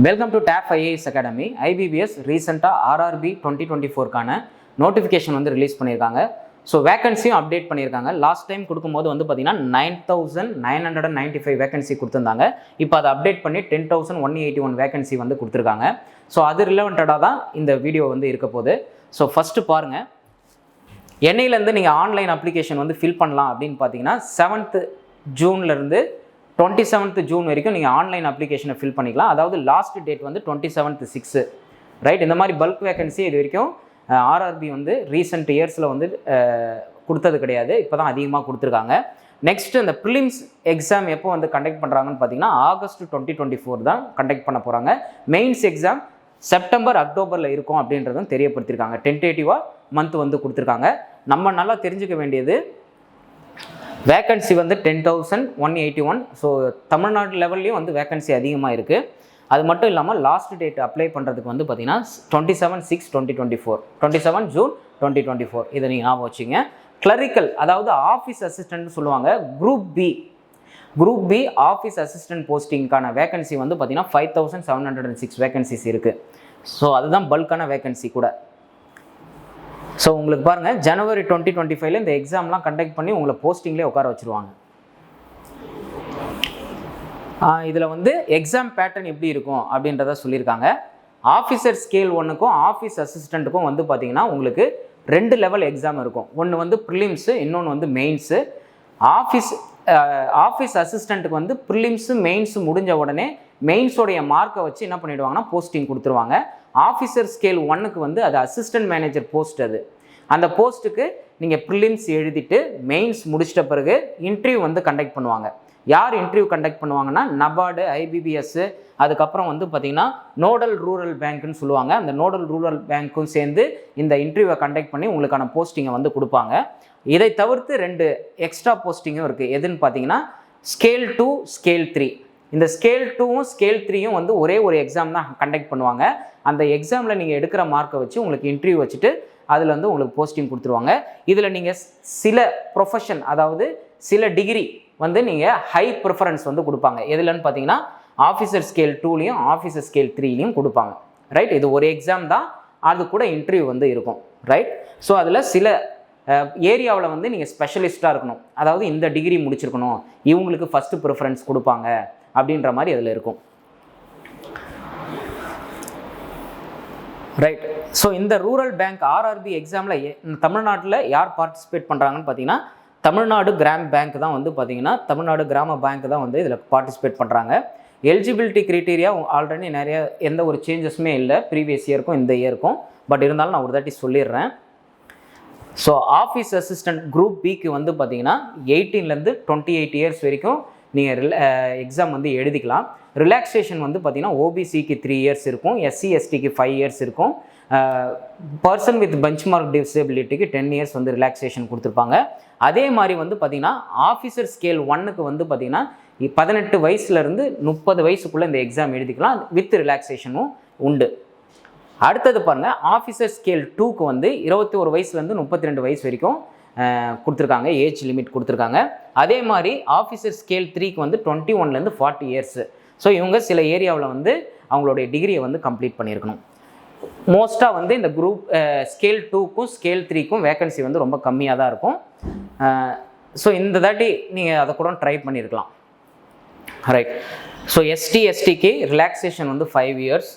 Welcome to tap IAS academy. IBPS ரீசெண்டாக RRB 2024க்கான notification வந்து ரிலீஸ் பண்ணியிருக்காங்க. ஸோ வேகன்சியும் அப்டேட் பண்ணியிருக்காங்க. லாஸ்ட் டைம் கொடுக்கும்போது வந்து பார்த்தீங்கன்னா 9,995 வேகன்சி கொடுத்துருந்தாங்க. இப்போ அதை அப்டேட் பண்ணி 10,181 வேகன்சி வந்து கொடுத்துருக்காங்க. ஸோ அது ரிலவெண்ட்டாக தான் இந்த வீடியோ வந்து இருக்க போகுது. ஸோ ஃபஸ்ட்டு பாருங்கள், என்னையிலேருந்து நீங்கள் ஆன்லைன் அப்ளிகேஷன் வந்து ஃபில் பண்ணலாம் அப்படின்னு பார்த்தீங்கன்னா 7th ஜூன்லேருந்து 27th ஜூன் வரைக்கும் நீங்கள் ஆன்லைன் அப்ளிகேஷனை ஃபில் பண்ணிக்கலாம். அதாவது லாஸ்ட் டேட் வந்து 27th 6 ரைட். இந்த மாதிரி பல்க் வேகன்சி இது வரைக்கும் ஆர்ஆர்பி வந்து ரீசெண்ட் இயர்ஸில் வந்து கொடுத்தது கிடையாது. இப்போ தான் அதிகமாக கொடுத்துருக்காங்க. நெக்ஸ்ட் இந்த ப்ரிலிம்ஸ் எக்ஸாம் எப்போ வந்து கண்டக்ட் பண்ணுறாங்கன்னு பார்த்தீங்கன்னா ஆகஸ்ட் 2024 தான் கண்டக்ட் பண்ண போகிறாங்க. மெயின்ஸ் எக்ஸாம் செப்டம்பர் அக்டோபரில் இருக்கும் அப்படின்றதும் தெரியப்படுத்தியிருக்காங்க. டென்டேட்டிவாக மந்த் வந்து கொடுத்துருக்காங்க. நம்ம நல்லா தெரிஞ்சுக்க வேண்டியது வேக்கன்சி வந்து 10,181. ஸோ தமிழ்நாடு லெவல்லையும் வந்து வேக்கன்சி அதிகமாக இருக்குது. அது மட்டும் இல்லாமல் லாஸ்ட் டேட் அப்ளை பண்ணுறதுக்கு வந்து பார்த்திங்கன்னா 27 ஜூன் 2024. இதை நீங்கள் ஞாபகம் வச்சுங்க. கிளரிக்கல் அதாவது ஆஃபீஸ் அசிஸ்டன்ட்னு சொல்லுவாங்க. குரூப் பி ஆஃபீஸ் அசிஸ்டன்ட் போஸ்டிங்கான வேக்கன்சி வந்து பார்த்திங்கன்னா 5,706 வேக்கன்சிஸ் இருக்குது. ஸோ அதுதான் பல்கான வேக்கன்சி கூட. ஸோ உங்களுக்கு பாருங்கள், ஜனவரி 2025 இந்த எக்ஸாம்லாம் கண்டக்ட் பண்ணி உங்களை போஸ்டிங்லேயே உட்கார வச்சுருவாங்க. இதில் வந்து எக்ஸாம் பேட்டர்ன் எப்படி இருக்கும் அப்படின்றத சொல்லியிருக்காங்க. ஆஃபீஸர் ஸ்கேல் 1க்கும் ஆஃபீஸ் அசிஸ்டண்ட்டுக்கும் வந்து பார்த்திங்கன்னா உங்களுக்கு 2 லெவல் எக்ஸாம் இருக்கும். ஒன்று வந்து ப்ரிலிம்ஸு, இன்னொன்று வந்து மெயின்ஸு. ஆஃபீஸ் அசிஸ்டண்ட்டுக்கு வந்து ப்ரிலிம்ஸு மெயின்ஸு முடிஞ்ச உடனே மெயின்ஸோடைய மார்க்கை வச்சு என்ன பண்ணிவிடுவாங்கன்னா போஸ்டிங் கொடுத்துருவாங்க. ஆஃபீஸர் ஸ்கேல் 1க்கு வந்து அது அசிஸ்டன்ட் மேனேஜர் போஸ்ட். அந்த போஸ்ட்டுக்கு நீங்கள் ப்ரிலிம்ஸ் எழுதிட்டு மெயின்ஸ் முடிச்சிட்ட பிறகு இன்டர்வியூ வந்து கண்டக்ட் பண்ணுவாங்க. யார் இன்டர்வியூ கண்டக்ட் பண்ணுவாங்கன்னா நபார்டு, ஐபிபிஎஸ், அதுக்கப்புறம் வந்து பார்த்திங்கன்னா நோடல் ரூரல் பேங்க்குன்னு சொல்லுவாங்க. அந்த நோடல் ரூரல் பேங்க்கும் சேர்ந்து இந்த இன்டர்வியூவை கண்டக்ட் பண்ணி உங்களுக்கான போஸ்டிங்கை வந்து கொடுப்பாங்க. இதை தவிர்த்து 2 எக்ஸ்ட்ரா போஸ்டிங்கும் இருக்குது. எதுன்னு பார்த்தீங்கன்னா ஸ்கேல் 2, ஸ்கேல் 3. இந்த ஸ்கேல் 2வும் ஸ்கேல் 3யும் வந்து ஒரே ஒரு எக்ஸாம் தான் கண்டக்ட் பண்ணுவாங்க. அந்த எக்ஸாமில் நீங்கள் எடுக்கிற மார்க்கை வச்சு உங்களுக்கு இன்டர்வியூ வச்சுட்டு அதில் வந்து உங்களுக்கு போஸ்டிங் கொடுத்துருவாங்க. இதில் நீங்கள் சில ப்ரொஃபஷன், அதாவது சில டிகிரி வந்து நீங்கள் ஹை ப்ரிஃபரன்ஸ் வந்து கொடுப்பாங்க. எதுலன்னு பார்த்தீங்கன்னா ஆஃபீஸர் ஸ்கேல் 2லையும் ஆஃபீஸர் ஸ்கேல் 3லையும் கொடுப்பாங்க. ரைட். இது ஒரு எக்ஸாம் தான், அது கூட இன்டர்வியூ வந்து இருக்கும். ரைட். ஸோ அதில் சில ஏரியாவில் வந்து நீங்கள் ஸ்பெஷலிஸ்ட்டாக இருக்கணும். அதாவது இந்த டிகிரி முடிச்சிருக்கணும், இவங்களுக்கு ஃபஸ்ட்டு ப்ரிஃபரன்ஸ் கொடுப்பாங்க அப்படின்ற மாதிரி அதில் இருக்கும். ரைட். ஸோ இந்த ரூரல் பேங்க் ஆர்ஆர்பி எக்ஸாமில் தமிழ்நாட்டில் யார் பார்ட்டிசிபேட் பண்ணுறாங்கன்னு பார்த்தீங்கன்னா தமிழ்நாடு கிராம பேங்க் தான் வந்து பார்த்திங்கன்னா தமிழ்நாடு கிராம பேங்க் தான் வந்து இதில் பார்ட்டிசிபேட் பண்ணுறாங்க. எலிஜிபிலிட்டி க்ரைட்டீரியா ஆல்ரெடி நிறைய எந்த ஒரு சேஞ்சஸுமே இல்லை ப்ரீவியஸ் இயருக்கும் இந்த இயருக்கும். பட் இருந்தாலும் நான் ஒரு தாட்டி சொல்லிடுறேன். ஸோ ஆஃபீஸ் அசிஸ்டன்ட் குரூப் பிக்கு வந்து பார்த்திங்கன்னா 18லேருந்து 28 இயர்ஸ் வரைக்கும் நீங்கள் எக்ஸாம் வந்து எழுதிக்கலாம். ரிலாக்ஸேஷன் வந்து பார்த்திங்கன்னா ஓபிசிக்கு 3 இயர்ஸ் இருக்கும், எஸ்சி எஸ்டிக்கு 5 இயர்ஸ் இருக்கும், பர்சன் வித் பெஞ்ச்மார்க் டிசபிலிட்டிக்கு 10 இயர்ஸ் வந்து ரிலாக்ஸேஷன் கொடுத்துருப்பாங்க. அதே மாதிரி வந்து பார்த்திங்கன்னா ஆஃபீஸர் ஸ்கேல் 1க்கு வந்து பார்த்திங்கன்னா 18 வயசுலேருந்து 30 வயசுக்குள்ளே இந்த எக்ஸாம் எழுதிக்கலாம், வித் ரிலாக்ஸேஷனும் உண்டு. அடுத்தது பாருங்கள், ஆஃபீஸர் ஸ்கேல் 2க்கு வந்து 21 வயசுலேருந்து 32 வயசு வரைக்கும் கொடுத்துருக்காங்க, ஏஜ் லிமிட் கொடுத்துருக்காங்க. அதே மாதிரி ஆஃபீஸர் ஸ்கேல் 3க்கு வந்து 21லேருந்து 40 இயர்ஸு. ஸோ இவங்க சில ஏரியாவில் வந்து அவங்களுடைய டிகிரியை வந்து கம்ப்ளீட் பண்ணியிருக்கணும். மோஸ்ட்டாக வந்து இந்த குரூப் ஸ்கேல் 2க்கும் ஸ்கேல் 3க்கும் வேக்கன்சி வந்து ரொம்ப கம்மியாக தான் இருக்கும். ஸோ இந்த தாட்டி நீங்கள் அதை கூட ட்ரை பண்ணியிருக்கலாம். ரைட். ஸோ எஸ்டிக்கு ரிலாக்ஸேஷன் வந்து 5 இயர்ஸ்.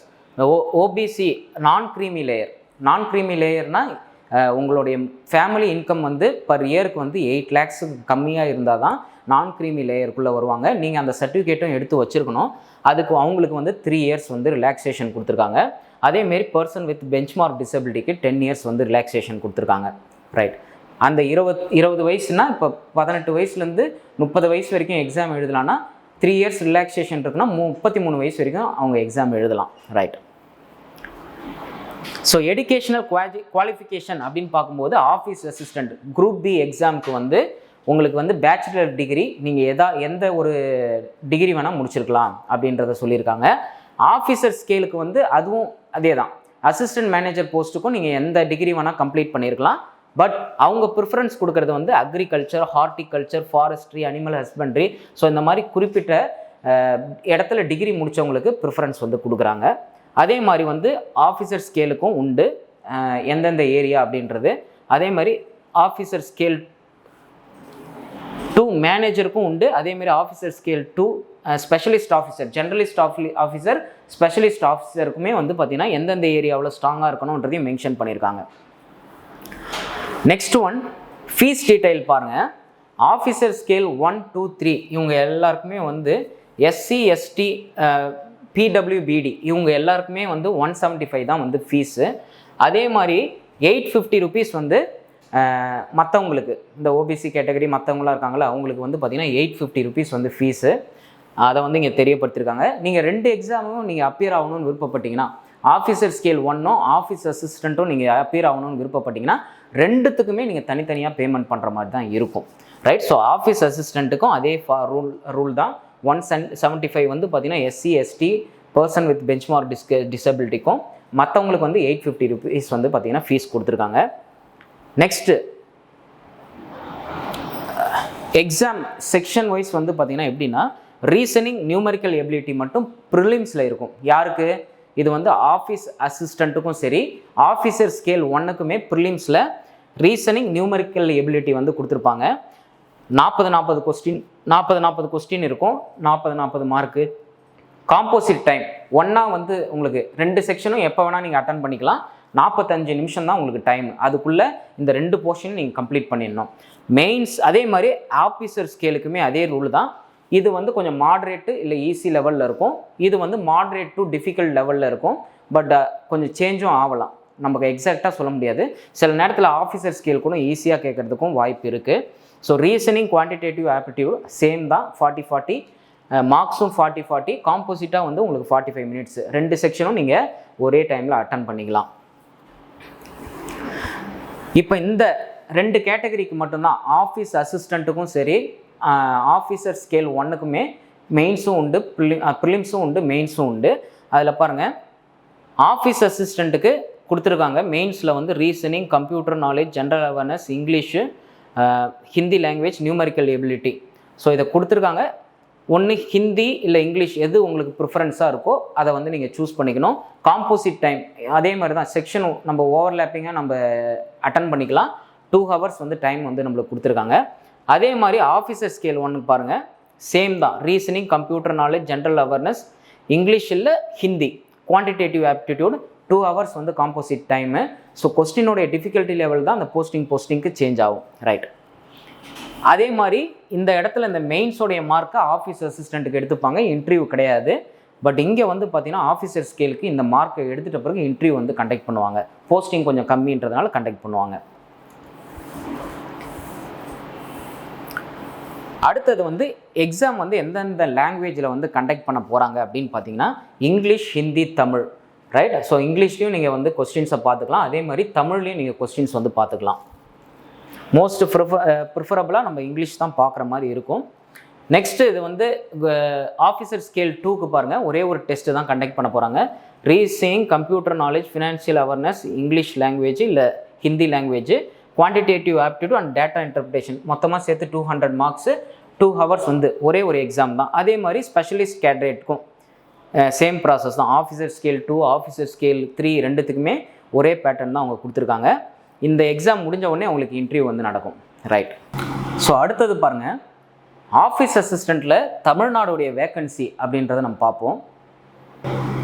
ஓபிசி நான் க்ரீமி லேயர்னால் உங்களுடைய ஃபேமிலி இன்கம் வந்து பர் இயருக்கு வந்து 8 lakhs கம்மியாக இருந்தால் தான் நான் க்ரீமி லேயருக்குள்ளே வருவாங்க. நீங்கள் அந்த சர்டிஃபிகேட்டும் எடுத்து வச்சுருக்கணும். அதுக்கு அவங்களுக்கு வந்து 3 இயர்ஸ் வந்து ரிலாக்ஸேஷன் கொடுத்துருக்காங்க. அதேமாரி பர்சன் வித் பெஞ்ச்மார்க் டிசபிலிட்டிக்கு 10 இயர்ஸ் வந்து ரிலாக்ஸேஷன் கொடுத்துருக்காங்க. ரைட். அந்த 20 வயசுனா இப்போ 18 வயசுலேருந்து 30 வயசு வரைக்கும் எக்ஸாம் எழுதலான்னா 3 இயர்ஸ் ரிலாக்ஸேஷன் இருக்குன்னா 33 வயசு வரைக்கும் அவங்க எக்ஸாம் எழுதலாம். ரைட். ஸோ எஜுகேஷனல் குவாலிஃபிகேஷன் அப்படின்னு பார்க்கும்போது ஆஃபீஸ் அசிஸ்டண்ட் குரூப் பி எக்ஸாமுக்கு வந்து உங்களுக்கு வந்து பேச்சுலர் டிகிரி நீங்கள் எந்த ஒரு டிகிரி வேணால் முடிச்சிருக்கலாம் அப்படின்றத சொல்லியிருக்காங்க. ஆஃபீஸர் ஸ்கேலுக்கு வந்து அதுவும் அதே தான். அசிஸ்டன்ட் மேனேஜர் போஸ்ட்டுக்கும் நீங்கள் எந்த டிகிரி வேணால் கம்ப்ளீட் பண்ணியிருக்கலாம். பட் அவங்க ப்ரிஃபரன்ஸ் கொடுக்குறது வந்து agriculture, horticulture, forestry, animal husbandry, so இந்த மாதிரி குறிப்பிட்ட இடத்துல டிகிரி முடித்தவங்களுக்கு ப்ரிஃபரன்ஸ் வந்து கொடுக்குறாங்க. அதே மாதிரி வந்து ஆஃபீஸர் ஸ்கேலுக்கும் உண்டு எந்தெந்த ஏரியா அப்படின்றது. அதே மாதிரி ஆஃபீஸர் ஸ்கேல் 2 மேனேஜருக்கும் உண்டு. அதேமாதிரி officer scale 2 specialist officer, generalist officer, specialist ஆஃபீஸருக்குமே வந்து பார்த்திங்கன்னா எந்தெந்த ஏரியாவில் ஸ்ட்ராங்காக இருக்கணுன்றதையும் மென்ஷன் பண்ணியிருக்காங்க. நெக்ஸ்ட் ஒன் ஃபீஸ் டீட்டெயில் பாருங்கள். ஆஃபீஸர் ஸ்கேல் 1, 2, 3 இவங்க எல்லாருக்குமே வந்து எஸ்சி, எஸ்டி, பிடபிள்யூபிடி இவங்க எல்லாருக்குமே வந்து 175 தான் வந்து ஃபீஸு. அதே மாதிரி 850 rupees வந்து மற்றவங்களுக்கு இந்த ஓபிசி கேட்டகரி மற்றவங்களாம் இருக்காங்களா அவங்களுக்கு வந்து பார்த்திங்கன்னா 850 rupees வந்து ஃபீஸு. அதை வந்து இங்கே தெரியப்படுத்திருக்காங்க. நீங்கள் 2 எக்ஸாமும் நீங்கள் அப்பியர் ஆகணும்னு விருப்பப்பட்டீங்கன்னா, ஆஃபீஸர் ஸ்கேல் 1ம் ஆஃபீஸ் அசிஸ்டண்ட்டும் நீங்கள் அப்பியர் ஆகணும்னு விருப்பப்பட்டீங்கன்னா 2த்துக்குமே நீங்கள் தனித்தனியாக பேமெண்ட் பண்ணுற மாதிரி தான் இருக்கும். ரைட். ஸோ ஆஃபீஸ் அசிஸ்டண்ட்டுக்கும் அதே ரூல் தான். 175 வந்து பார்த்திங்கன்னா SC, ST, person with benchmark டிசபிலிட்டிக்கும், மற்றவங்களுக்கு வந்து 850 rupees வந்து பார்த்திங்கன்னா ஃபீஸ் கொடுத்துருக்காங்க. நெக்ஸ்ட்டு எக்ஸாம் செக்ஷன் வைஸ் வந்து பார்த்திங்கன்னா எப்படின்னா, ரீசனிங், நியூமரிக்கல் எபிலிட்டி மட்டும் ப்ரிலிம்ஸில் இருக்கும். யாருக்கு? இது வந்து ஆஃபீஸ் அசிஸ்டண்ட்டுக்கும் சரி, ஆஃபீஸர் ஸ்கேல் 1க்குமே ப்ரிலிம்ஸில் ரீசனிங், நியூமரிக்கல் எபிலிட்டி வந்து கொடுத்துருப்பாங்க. 40 கொஸ்டின் இருக்கும். 40 மார்க்கு. காம்போசிட் டைம் ஒன்றா வந்து உங்களுக்கு 2 செக்ஷனும் எப்போ வேணால் நீங்கள் அட்டன் பண்ணிக்கலாம். 45 நிமிஷம் தான் உங்களுக்கு டைம். அதுக்குள்ளே இந்த 2 போர்ஷன் நீங்கள் கம்ப்ளீட் பண்ணிடணும். மெயின்ஸ் அதே மாதிரி ஆஃபீஸர் ஸ்கேலுக்குமே அதே ரூல் தான். இது வந்து கொஞ்சம் மாட்ரேட்டு இல்லை ஈஸி லெவலில் இருக்கும். இது வந்து மாட்ரேட் டு டிஃபிகல்ட் லெவலில் இருக்கும். பட் கொஞ்சம் சேஞ்சும் ஆகலாம். நமக்கு எக்ஸாக்டாக சொல்ல முடியாது. சில நேரத்தில் ஆஃபீஸர் ஸ்கேல் கூட ஈஸியாக கேட்குறதுக்கும் வாய்ப்பு இருக்குது. So reasoning, quantitative aptitude same தான். 40 மார்க்ஸும் 40 காம்போசிட்டாக வந்து உங்களுக்கு 45 மினிட்ஸ். 2 செக்ஷனும் நீங்கள் ஒரே டைமில் அட்டன் பண்ணிக்கலாம். இப்போ இந்த 2 கேட்டகரிக்கு மட்டும்தான், ஆஃபீஸ் அசிஸ்டண்ட்டுக்கும் சரி, ஆஃபீஸர் ஸ்கேல் 1க்குமே மெயின்ஸும் உண்டு, ப்ரிலிம்ஸும் உண்டு, மெயின்ஸும் உண்டு. அதில் பாருங்கள், ஆஃபீஸ் அசிஸ்டண்ட்டுக்கு கொடுத்துருக்காங்க மெயின்ஸில் வந்து reasoning, computer knowledge, general awareness, English, Hindi language, numerical ability. So இதை கொடுத்துருக்காங்க. ஒன்று ஹிந்தி இல்லை இங்கிலீஷ் எது உங்களுக்கு ப்ரிஃபரன்ஸாக இருக்கோ அதை வந்து நீங்கள் சூஸ் பண்ணிக்கணும். காம்போசிட் டைம் அதே மாதிரி தான். செக்ஷன் நம்ம ஓவர்லேப்பிங்காக நம்ம அட்டன் பண்ணிக்கலாம். 2 hours வந்து டைம் வந்து நம்மளுக்கு கொடுத்துருக்காங்க. அதே மாதிரி ஆஃபீஸர் ஸ்கேல் 1 பாருங்கள், சேம் தான். Reasoning, computer knowledge, general awareness, English இல்லை ஹிந்தி, குவான்டிடேட்டிவ் ஆப்டிடியூட், 2 hours வந்து காம்போசிட் டைமு. ஸோ கொஸ்டினோடைய டிஃபிகல்ட்டி லெவல் தான் அந்த போஸ்டிங்க்கு சேஞ்ச் ஆகும். ரைட். அதே மாதிரி இந்த இடத்துல இந்த மெயின்ஸோடைய மார்க்கை ஆஃபீஸ் அசிஸ்டண்ட்டுக்கு எடுத்துப்பாங்க. இன்டர்வியூ கிடையாது. பட் இங்கே வந்து பார்த்தீங்கன்னா ஆஃபீஸர் ஸ்கேலுக்கு இந்த மார்க்கை எடுத்துகிட்ட பிறகு இன்டர்வியூ வந்து கண்டக்ட் பண்ணுவாங்க. போஸ்டிங் கொஞ்சம் கம்மின்றதுனால கண்டக்ட் பண்ணுவாங்க. அடுத்தது வந்து எக்ஸாம் வந்து எந்தெந்த லாங்குவேஜில் வந்து கண்டக்ட் பண்ண போகிறாங்க அப்படின்னு பார்த்தீங்கன்னா, English, Hindi, Tamil. Right. So இங்கிலீஷ்லேயும் நீங்கள் வந்து கொஸ்டின்ஸை பார்த்துக்கலாம். அதே மாதிரி தமிழ்லேயும் நீங்கள் கொஸ்டின்ஸ் வந்து பார்த்துக்கலாம். மோஸ்ட் ப்ரிஃபரபுளாக நம்ம இங்கிலீஷ் தான் பார்க்குற மாதிரி இருக்கும். நெக்ஸ்ட்டு இது வந்து ஆஃபீஸர் ஸ்கேல் 2க்கு பாருங்கள், ஒரே ஒரு டெஸ்ட்டு தான் கண்டக்ட் பண்ண போகிறாங்க. Reasoning, computer knowledge, financial awareness, English language இல்லை Hindi language, quantitative aptitude and data interpretation. மொத்தமாக சேர்த்து 200 மார்க்ஸு, 2 hours வந்து ஒரே ஒரு எக்ஸாம் தான். அதே மாதிரி ஸ்பெஷலிஸ்ட் கேடரேட்டுக்கும் சேம் ப்ராசஸ் தான். ஆஃபீஸர் ஸ்கேல் 2, ஆஃபீஸர் ஸ்கேல் 3 2த்துக்குமே ஒரே பேட்டர்ன் தான் அவங்க கொடுத்துருக்காங்க. இந்த எக்ஸாம் முடிஞ்ச உடனே உங்களுக்கு இன்டர்வியூ வந்து நடக்கும். ரைட். ஸோ அடுத்தது பாருங்கள், ஆஃபீஸ் அசிஸ்டண்ட்டில் தமிழ்நாடுடைய வேக்கன்சி அப்படின்றத நம்ம பார்ப்போம்.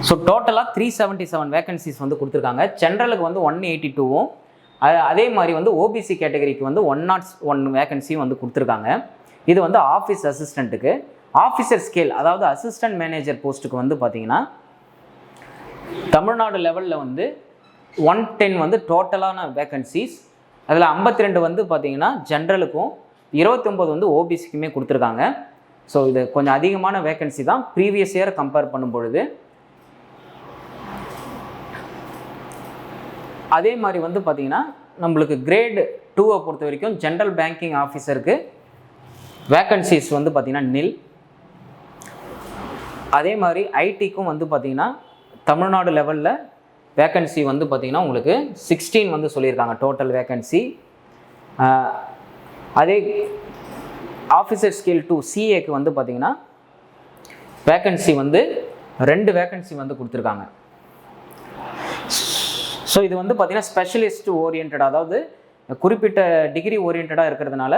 ஸோ டோட்டலாக 377 வேக்கன்சிஸ் வந்து கொடுத்துருக்காங்க. ஜென்ரலுக்கு வந்து 182வும், அதே மாதிரி வந்து ஓபிசி கேட்டகரிக்கு வந்து 101 வேக்கன்சியும் வந்து கொடுத்துருக்காங்க. இது வந்து ஆஃபீஸ் அசிஸ்டண்ட்டுக்கு. ஆஃபீஸர் ஸ்கேல் அதாவது அசிஸ்டன்ட் மேனேஜர் போஸ்ட்டுக்கு வந்து பார்த்திங்கன்னா தமிழ்நாடு லெவலில் வந்து 110 வந்து டோட்டலான வேக்கன்சிஸ். அதில் 52 வந்து பார்த்திங்கன்னா ஜென்ரலுக்கும், 29 வந்து ஓபிசிக்குமே கொடுத்துருக்காங்க. ஸோ இது கொஞ்சம் அதிகமான வேக்கன்சி தான் ப்ரீவியஸ் இயர் கம்பேர் பண்ணும் பொழுது. அதே மாதிரி வந்து பார்த்திங்கன்னா நம்மளுக்கு கிரேடு 2 பொறுத்த வரைக்கும் ஜென்ரல் பேங்கிங் ஆஃபீஸருக்கு வேக்கன்சிஸ் வந்து பார்த்திங்கன்னா நில். அதே மாதிரி ஐடிக்கும் வந்து பார்த்திங்கன்னா தமிழ்நாடு லெவலில் வேக்கன்சி வந்து பார்த்திங்கன்னா உங்களுக்கு 16 வந்து சொல்லியிருக்காங்க டோட்டல் வேக்கன்சி. அதே ஆஃபீஸர் ஸ்கேல் 2 சிஏக்கு வந்து பார்த்திங்கன்னா வேக்கன்சி வந்து 2 வேக்கன்சி வந்து கொடுத்துருக்காங்க. ஸோ இது வந்து பார்த்திங்கன்னா ஸ்பெஷலிஸ்ட் ஓரியன்ட், அதாவது குறிப்பிட்ட டிகிரி ஓரியன்டாக இருக்கிறதுனால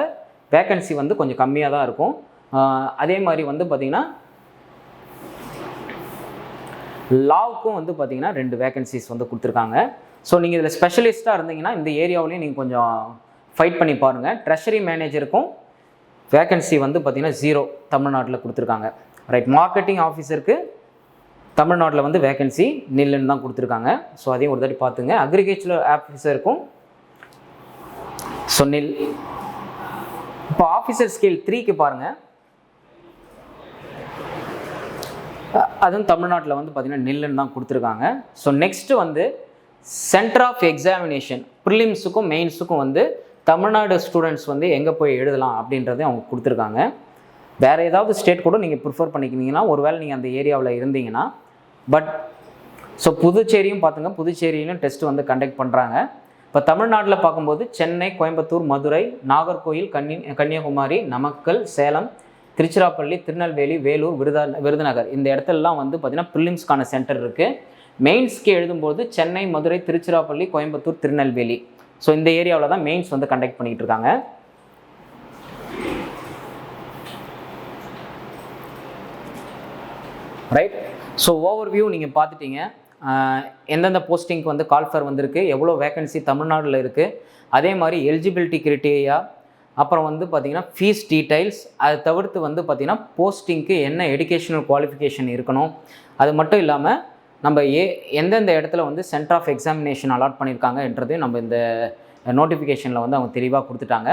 வேக்கன்சி வந்து கொஞ்சம் கம்மியாக தான் இருக்கும். அதே மாதிரி வந்து பார்த்திங்கன்னா லாவுக்கும் வந்து பார்த்திங்கன்னா 2 வேக்கன்சிஸ் வந்து கொடுத்துருக்காங்க. ஸோ நீங்கள் இதில் ஸ்பெஷலிஸ்ட்டாக இருந்தீங்கன்னா இந்த ஏரியாவிலையும் நீங்கள் கொஞ்சம் ஃபைட் பண்ணி பாருங்கள். ட்ரெஷரி மேனேஜருக்கும் வேக்கன்சி வந்து பார்த்திங்கன்னா 0 தமிழ்நாட்டில் கொடுத்துருக்காங்க. ரைட். மார்க்கெட்டிங் ஆஃபீஸருக்கு தமிழ்நாட்டில் வந்து வேக்கன்சி நில்லுன்னு தான் கொடுத்துருக்காங்க. ஸோ அதையும் ஒரு தாட்டி பார்த்துங்க. அக்ரிகல்ச்சர் ஆஃபீஸருக்கும் ஸோ நில். இப்போ ஆஃபீஸர் ஸ்கேல் 3க்கு பாருங்கள், அதுவும் தமிழ்நாட்டில் வந்து பார்த்திங்கன்னா நில்லுன்னு தான் கொடுத்துருக்காங்க. ஸோ நெக்ஸ்ட்டு வந்து சென்டர் ஆஃப் எக்ஸாமினேஷன் ப்ரிலிம்ஸுக்கும் மெயின்ஸுக்கும் வந்து தமிழ்நாடு ஸ்டூடெண்ட்ஸ் வந்து எங்கே போய் எழுதலாம் அப்படின்றதையும் அவங்க கொடுத்துருக்காங்க. வேறு ஏதாவது ஸ்டேட் கூட நீங்கள் ப்ரிஃபர் பண்ணிக்கினீங்கன்னா, ஒருவேளை நீங்கள் அந்த ஏரியாவில் இருந்தீங்கன்னா. பட் ஸோ புதுச்சேரியும் பார்த்துங்க, புதுச்சேரியிலும் டெஸ்ட் வந்து கண்டக்ட் பண்ணுறாங்க. இப்போ தமிழ்நாட்டில் பார்க்கும்போது சென்னை, கோயம்புத்தூர், மதுரை, நாகர்கோயில், கன்னியாகுமரி, நாமக்கல், சேலம், திருச்சிராப்பள்ளி, திருநெல்வேலி, வேலூர், விருதுநகர் இந்த இடத்துலலாம் வந்து பார்த்திங்கன்னா ப்ரிலிம்ஸ்க்கான சென்டர் இருக்குது. மெயின்ஸ்க்கு எழுதும்போது சென்னை, மதுரை, திருச்சிராப்பள்ளி, கோயம்புத்தூர், திருநெல்வேலி, ஸோ இந்த ஏரியாவில் தான் மெயின்ஸ் வந்து கண்டக்ட் பண்ணிகிட்டு இருக்காங்க. ரைட். ஸோ ஓவர்வியூ நீங்கள் பார்த்துட்டீங்க. எந்தெந்த போஸ்டிங்க்கு வந்து கால்ஃபர் வந்திருக்கு, எவ்வளோ வேக்கன்சி தமிழ்நாட்டில் இருக்குது, அதே மாதிரி எலிஜிபிலிட்டி கிரிட்டீரியா, அப்புறம் வந்து பார்த்திங்கன்னா ஃபீஸ் டீட்டெயில்ஸ், அதை தவிர்த்து வந்து பார்த்திங்கன்னா போஸ்டிங்க்கு என்ன எஜுகேஷனல் குவாலிஃபிகேஷன் இருக்கணும், அது மட்டும் இல்லாமல் நம்ம எந்தெந்த இடத்துல வந்து சென்டர் ஆஃப் எக்ஸாமினேஷன் அலாட் பண்ணியிருக்காங்கன்றதையும் நம்ம இந்த நோட்டிஃபிகேஷனில் வந்து அவங்க தெளிவாக கொடுத்துட்டாங்க.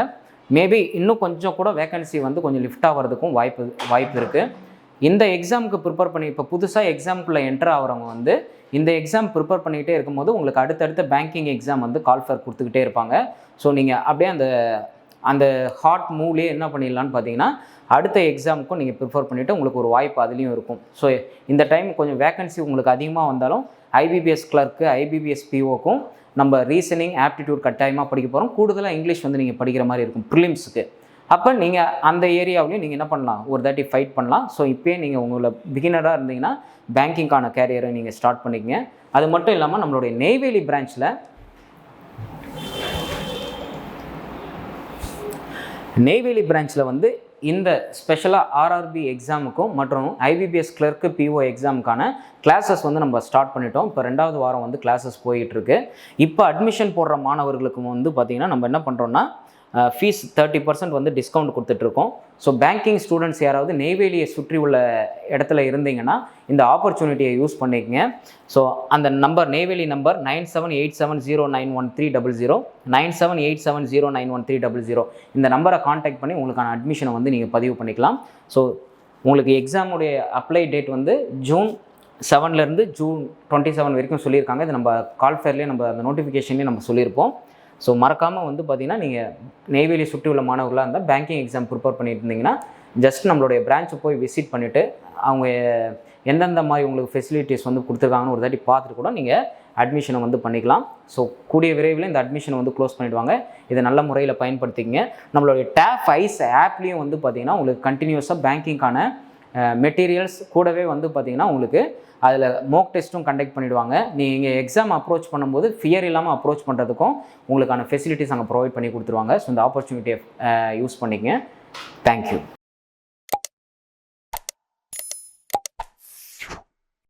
மேபி இன்னும் கொஞ்சம் கூட வேக்கன்சி வந்து கொஞ்சம் லிஃப்ட் ஆகிறதுக்கும் வாய்ப்பு இருக்குது. இந்த எக்ஸாமுக்கு ப்ரிப்பேர் பண்ணி இப்போ புதுசாக எக்ஸாமுக்குள்ளே என்டர் ஆகிறவங்க வந்து இந்த எக்ஸாம் ப்ரிப்பேர் பண்ணிக்கிட்டே இருக்கும்போது உங்களுக்கு அடுத்தடுத்த பேங்கிங் எக்ஸாம் வந்து கால்ஃபர் கொடுத்துக்கிட்டே இருப்பாங்க. ஸோ நீங்கள் அப்படியே அந்த ஹாட் மூவ்லேயே என்ன பண்ணிடலான்னு பார்த்தீங்கன்னா அடுத்த எக்ஸாமுக்கும் நீங்கள் ப்ரிஃபர் பண்ணிவிட்டு உங்களுக்கு ஒரு வாய்ப்பு அதுலேயும் இருக்கும். ஸோ இந்த டைம் கொஞ்சம் வேக்கன்சி உங்களுக்கு அதிகமாக வந்தாலும் ஐபிபிஎஸ் கிளர்க்கு, ஐபிபிஎஸ் பிஓக்கும் நம்ம ரீசனிங், ஆப்டிடியூட் கட்டாயமாக படிக்க போகிறோம். கூடுதலாக இங்கிலீஷ் வந்து நீங்கள் படிக்கிற மாதிரி இருக்கும் ப்ரிலிம்ஸுக்கு. அப்போ நீங்கள் அந்த ஏரியாவிலையும் நீங்கள் என்ன பண்ணலாம், ஒரு தாட்டி ஃபைட் பண்ணலாம். ஸோ இப்போயே நீங்கள் உங்களை பிகினராக இருந்தீங்கன்னா பேங்கிங்கான கேரியரை நீங்கள் ஸ்டார்ட் பண்ணிக்கங்க. அது மட்டும் இல்லாமல் நம்மளுடைய நெய்வேலி பிரான்ச்சில் வந்து இந்த ஸ்பெஷலாக ஆர்ஆர்பி எக்ஸாமுக்கும் மற்றும் ஐபிபிஎஸ் கிளர்க்கு பிஓ எக்ஸாமுக்கான கிளாஸஸ் வந்து நம்ம ஸ்டார்ட் பண்ணிட்டோம். இப்போ 2வது வாரம் வந்து கிளாஸஸ் போயிட்டுருக்கு. இப்போ அட்மிஷன் போடுற மாணவர்களுக்கு வந்து பார்த்திங்கன்னா நம்ம என்ன பண்ணுறோன்னா ஃபீஸ் 30% வந்து டிஸ்கவுண்ட் கொடுத்துட்ருக்கோம். ஸோ பேங்கிங் ஸ்டூடெண்ட்ஸ் யாராவது நெய்வேலியை சுற்றி உள்ள இடத்துல இருந்தீங்கன்னா இந்த ஆப்பர்ச்சுனிட்டியை யூஸ் பண்ணிக்கங்க. ஸோ அந்த நம்பர், நெய்வேலி நம்பர் 9787091300, 9787091300 இந்த நம்பரை காண்டாக்ட் பண்ணி உங்களுக்கான அட்மிஷனை வந்து நீங்கள் பதிவு பண்ணிக்கலாம். ஸோ உங்களுக்கு எக்ஸாமுடைய அப்ளை டேட் வந்து ஜூன் 7லேருந்து ஜூன் 27 வரைக்கும் சொல்லியிருக்காங்க. இது நம்ம கால்ஃபேர்லேயே நம்ம அந்த நோட்டிஃபிகேஷன்லேயே நம்ம சொல்லியிருப்போம். ஸோ மறக்காமல் வந்து பார்த்திங்கன்னா நீங்கள் நெய்வேலி சுற்றி உள்ள மாணவர்களாக இருந்தால் பேங்கிங் எக்ஸாம் ப்ரிப்பேர் பண்ணிட்டு இருந்தீங்கன்னா ஜஸ்ட் நம்மளுடைய பிரான்ச்சை போய் விசிட் பண்ணிவிட்டு அவங்க எந்தெந்த மாதிரி உங்களுக்கு ஃபெசிலிட்டிஸ் வந்து கொடுத்துருக்காங்கன்னு ஒரு தாட்டி பார்த்துட்டு கூட நீங்கள் அட்மிஷனை வந்து பண்ணிக்கலாம். ஸோ கூடிய விரைவில் இந்த அட்மிஷனை வந்து க்ளோஸ் பண்ணிவிடுவாங்க. இதை நல்ல முறையில் பயன்படுத்திக்கங்க. நம்மளுடைய டேப் ஐஸ் ஆப்லேயும் வந்து பார்த்திங்கன்னா உங்களுக்கு கண்டினியூஸாக பேங்கிங்கான மெட்டீரியல்ஸ் கூடவே வந்து பார்த்திங்கன்னா உங்களுக்கு அதில் மோக் டெஸ்ட்டும் கண்டக்ட் பண்ணிவிடுவாங்க. நீங்கள் எக்ஸாம் அப்ரோச் பண்ணும்போது ஃபியர் இல்லாமல் அப்ரோச் பண்ணுறதுக்கும் உங்களுக்கான ஃபெசிலிட்டிஸ் அங்கே ப்ரொவைட் பண்ணி கொடுத்துருவாங்க. ஸோ இந்த ஆப்பர்ச்சுனிட்டியை யூஸ் பண்ணிக்கங்க. தேங்க்யூ.